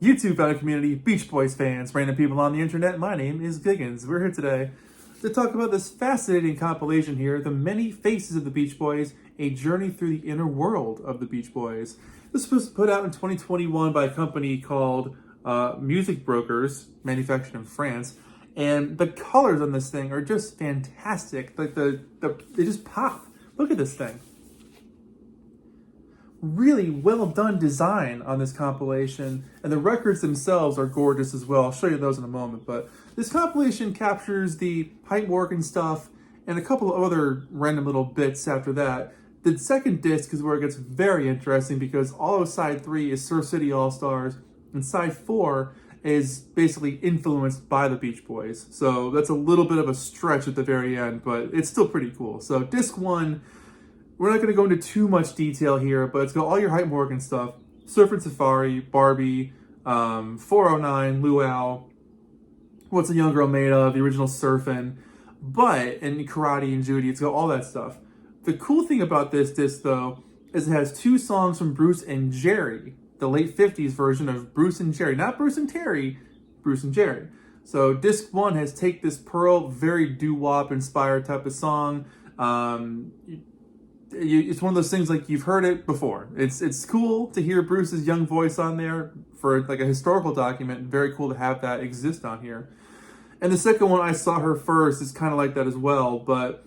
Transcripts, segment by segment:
YouTube fan community, Beach Boys fans, random people on the internet, my name is Giggens. We're here today to talk about this fascinating compilation here, The Many Faces of the Beach Boys, A Journey Through the Inner World of the Beach Boys. This was put out in 2021 by a company called Music Brokers, manufactured in France, and the colors on this thing are just fantastic. Like they just pop. Look at this thing. Really well done design on this compilation, and the records themselves are gorgeous as well. I'll show you those in a moment, but this compilation captures the pipe organ stuff and a couple of other random little bits after that. The second disc is where it gets very interesting because all of side 3 is Surf City All-Stars, and side 4 is basically influenced by the Beach Boys. So that's a little bit of a stretch at the very end, but it's still pretty cool. So disc 1, we're not going to go into too much detail here, but it's got all your Hype Morgan stuff. Surfin' Safari, Barbie, 409, Luau, What's a Young Girl Made Of, the original Surfin', and Karate and Judy. It's got all that stuff. The cool thing about this disc, though, is it has 2 songs from Bruce and Jerry, the late 50s version of Bruce and Jerry. Not Bruce and Terry, Bruce and Jerry. So disc 1 has Take This Pearl, very doo-wop inspired type of song. It's one of those things like you've heard it before. It's cool to hear Bruce's young voice on there for like a historical document. Very cool to have that exist on here. And the second one, I Saw Her First, is kind of like that as well, but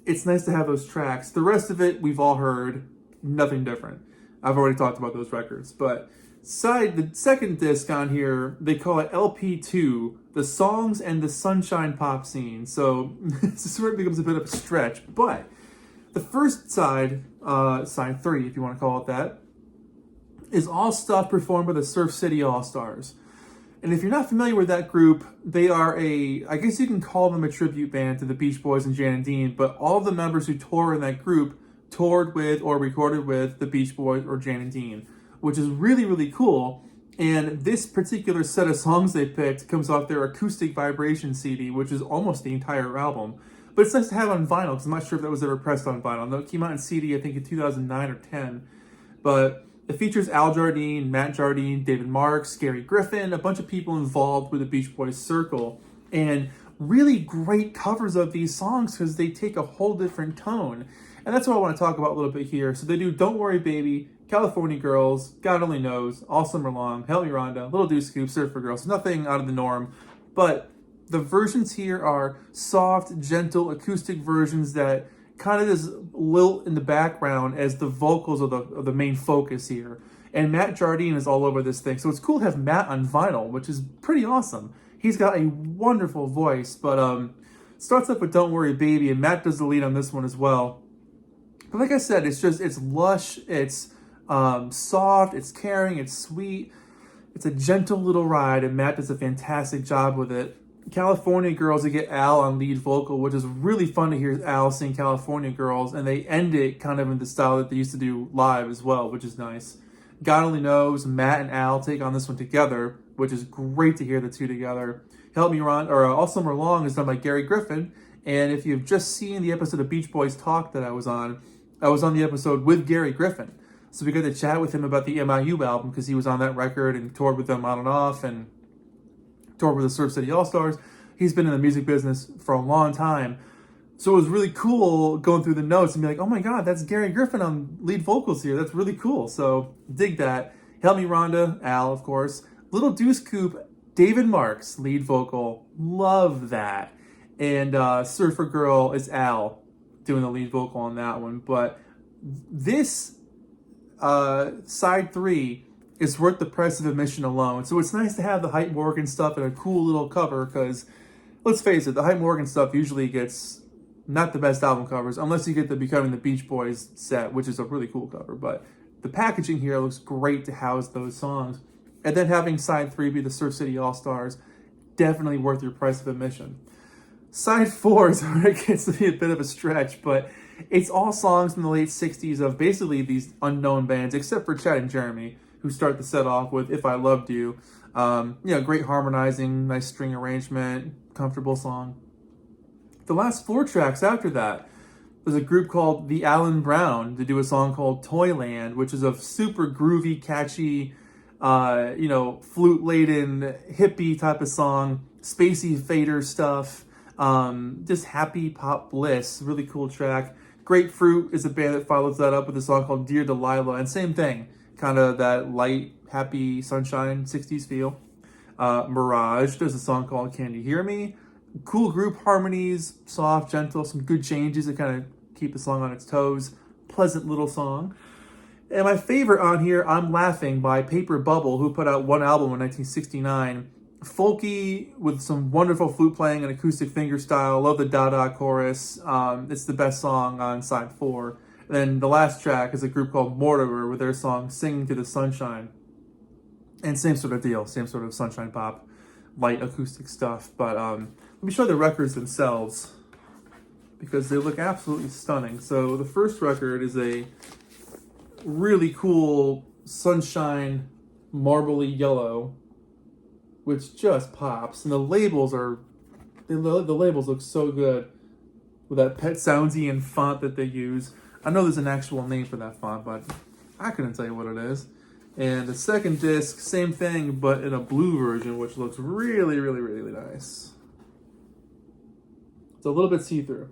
it's nice to have those tracks. The rest of it we've all heard, nothing different. I've already talked about those records, but the second disc on here, they call it LP2, the songs and the Sunshine Pop Scene. So this is where it becomes a bit of a stretch, but the first side, side 3, if you want to call it that, is all stuff performed by the Surf City All-Stars. And if you're not familiar with that group, they are I guess you can call them a tribute band to the Beach Boys and Jan and Dean, but all of the members who tour in that group toured with or recorded with the Beach Boys or Jan and Dean, which is really, really cool. And this particular set of songs they picked comes off their Acoustic Vibration CD, which is almost the entire album. But it's nice to have on vinyl, because I'm not sure if that was ever pressed on vinyl. No, it came out in CD, I think, in 2009 or 10. But it features Al Jardine, Matt Jardine, David Marks, Gary Griffin, a bunch of people involved with the Beach Boys circle. And really great covers of these songs, because they take a whole different tone. And that's what I want to talk about a little bit here. So they do Don't Worry Baby, California Girls, God Only Knows, All Summer Long, Help Me Rhonda, Little Do Scoop, Surfer Girls. Nothing out of the norm, but the versions here are soft, gentle, acoustic versions that kind of just lilt in the background as the vocals of the main focus here. And Matt Jardine is all over this thing. So it's cool to have Matt on vinyl, which is pretty awesome. He's got a wonderful voice, but starts up with Don't Worry Baby, and Matt does the lead on this one as well. But like I said, it's lush, it's soft, it's caring, it's sweet. It's a gentle little ride, and Matt does a fantastic job with it. California Girls, they get Al on lead vocal, which is really fun to hear Al sing California Girls, and they end it kind of in the style that they used to do live as well, which is nice. God Only Knows, Matt and Al take on this one together, which is great to hear the two together. Help Me Run, or All Summer Long is done by Gary Griffin, and if you've just seen the episode of Beach Boys Talk that I was on the episode with Gary Griffin. So we got to chat with him about the MIU album, because he was on that record and toured with them on and off, and toured with the Surf City All-Stars. He's been in the music business for a long time. So it was really cool going through the notes and be like, oh my God, that's Gary Griffin on lead vocals here. That's really cool. So dig that. Help Me Rhonda, Al, of course. Little Deuce Coupe, David Marks, lead vocal. Love that. And Surfer Girl is Al doing the lead vocal on that one. But this side 3 is worth the price of admission alone. So it's nice to have the Hype Morgan stuff in a cool little cover, because let's face it, the Hype Morgan stuff usually gets not the best album covers, unless you get the Becoming the Beach Boys set, which is a really cool cover. But the packaging here looks great to house those songs. And then having side 3 be the Surf City All-Stars, definitely worth your price of admission. Side 4 is where it gets to be a bit of a stretch, but it's all songs from the late 60s of basically these unknown bands, except for Chad and Jeremy, who start the set off with If I Loved You. Great harmonizing, nice string arrangement, comfortable song. The last 4 tracks after that, there's a group called The Alan Brown to do a song called Toyland, which is a super groovy, catchy you know, flute-laden, hippie type of song, spacey fader stuff, just happy pop bliss, really cool track. Grapefruit is a band that follows that up with a song called Dear Delilah, and same thing, kind of that light, happy, sunshine, 60s feel. Mirage, there's a song called Can You Hear Me? Cool group harmonies, soft, gentle, some good changes that kind of keep the song on its toes. Pleasant little song. And my favorite on here, I'm Laughing by Paper Bubble, who put out one album in 1969. Folky with some wonderful flute playing and acoustic fingerstyle. Love the Dada chorus. It's the best song on side 4. And then the last track is a group called Mortimer with their song Singing to the Sunshine. And same sort of deal, same sort of sunshine pop, light acoustic stuff. But let me show the records themselves because they look absolutely stunning. So the first record is a really cool sunshine marbly yellow, which just pops. And the labels look so good with that Pet Soundsian font that they use. I know there's an actual name for that font, but I couldn't tell you what it is. And the second disc, same thing, but in a blue version, which looks really, really, really nice. It's a little bit see-through.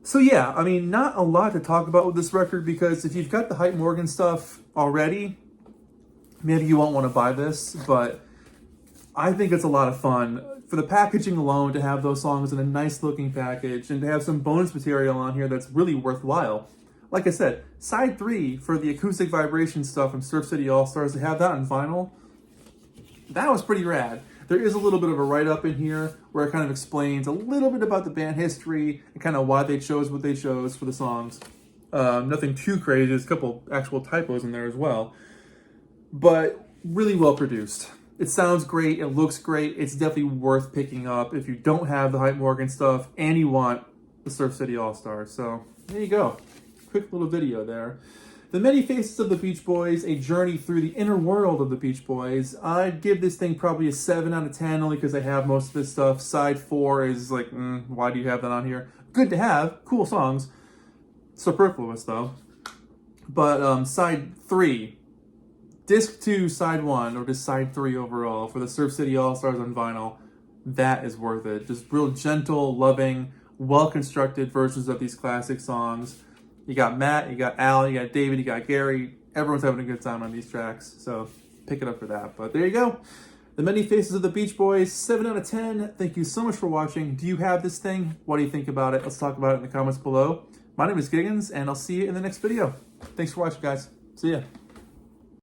So yeah, I mean, not a lot to talk about with this record because if you've got the Hype Morgan stuff already, maybe you won't want to buy this, but I think it's a lot of fun. For the packaging alone, to have those songs in a nice looking package and to have some bonus material on here that's really worthwhile. Like I said, side 3 for the acoustic vibration stuff from Surf City All-Stars, to have that on vinyl, that was pretty rad. There is a little bit of a write-up in here where it kind of explains a little bit about the band history and kind of why they chose what they chose for the songs. Nothing too crazy, there's a couple actual typos in there as well. But really well produced. It sounds great, it looks great, it's definitely worth picking up if you don't have the Hype Morgan stuff and you want the Surf City All-Stars. So, there you go. Quick little video there. The Many Faces of the Beach Boys, a journey through the inner world of the Beach Boys. I'd give this thing probably a 7 out of 10, only because I have most of this stuff. Side 4 is like, why do you have that on here? Good to have, cool songs. Superfluous though. But side 3, Disc 2, Side 1, or just Side 3 overall, for the Surf City All-Stars on vinyl, that is worth it. Just real gentle, loving, well-constructed versions of these classic songs. You got Matt, you got Al, you got David, you got Gary. Everyone's having a good time on these tracks, so pick it up for that. But there you go. The Many Faces of the Beach Boys, 7 out of 10. Thank you so much for watching. Do you have this thing? What do you think about it? Let's talk about it in the comments below. My name is Giggens, and I'll see you in the next video. Thanks for watching, guys. See ya.